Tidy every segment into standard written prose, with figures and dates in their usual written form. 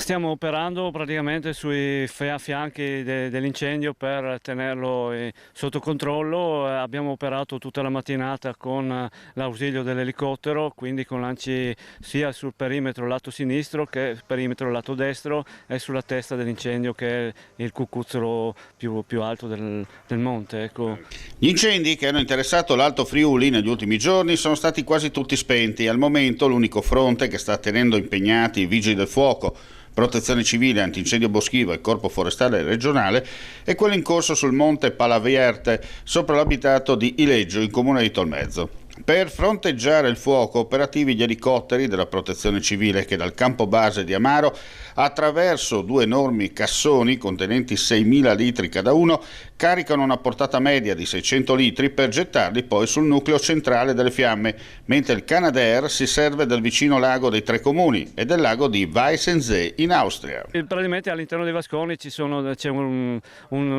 Stiamo operando praticamente sui fianchi dell'incendio per tenerlo sotto controllo. Abbiamo operato tutta la mattinata con l'ausilio dell'elicottero, quindi con lanci sia sul perimetro lato sinistro che perimetro lato destro e sulla testa dell'incendio, che è il cucuzzolo più alto del monte. Ecco. Gli incendi che hanno interessato l'Alto Friuli negli ultimi giorni sono stati quasi tutti spenti. Al momento l'unico fronte che sta tenendo impegnati i vigili del fuoco, Protezione Civile, Antincendio Boschivo e Corpo Forestale Regionale è quello in corso sul monte Palavierte, sopra l'abitato di Ileggio, in comune di Tolmezzo. Per fronteggiare il fuoco, operativi gli elicotteri della Protezione Civile che dal campo base di Amaro, attraverso due enormi cassoni contenenti 6.000 litri cada uno, caricano una portata media di 600 litri per gettarli poi sul nucleo centrale delle fiamme, mentre il Canadair si serve del vicino lago dei Tre Comuni e del lago di Weissensee in Austria. Praticamente all'interno dei vasconi c'è un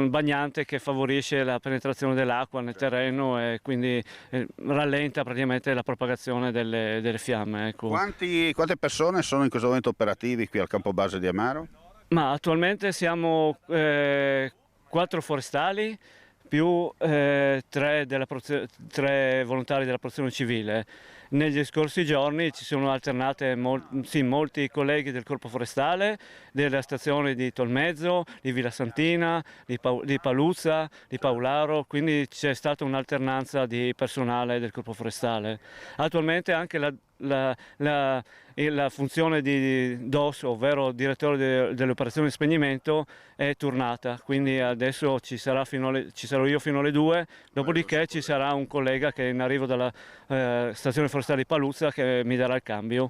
bagnante che favorisce la penetrazione dell'acqua nel terreno e quindi rallenta praticamente la propagazione delle fiamme. Ecco. Quante persone sono in questo momento operativi qui al campo base di Amaro? Ma attualmente siamo 4 forestali più 3 volontari della protezione civile. Negli scorsi giorni ci sono alternate molti colleghi del Corpo Forestale, delle stazioni di Tolmezzo, di Villa Santina, di Paluzza, di Paolaro, quindi c'è stata un'alternanza di personale del Corpo Forestale. Attualmente anche la funzione di DOS, ovvero direttore delle operazioni di spegnimento, è turnata, quindi adesso ci sarò io fino alle 2, dopodiché ci sarà un collega che è in arrivo dalla stazione forestale di Paluzza che mi darà il cambio.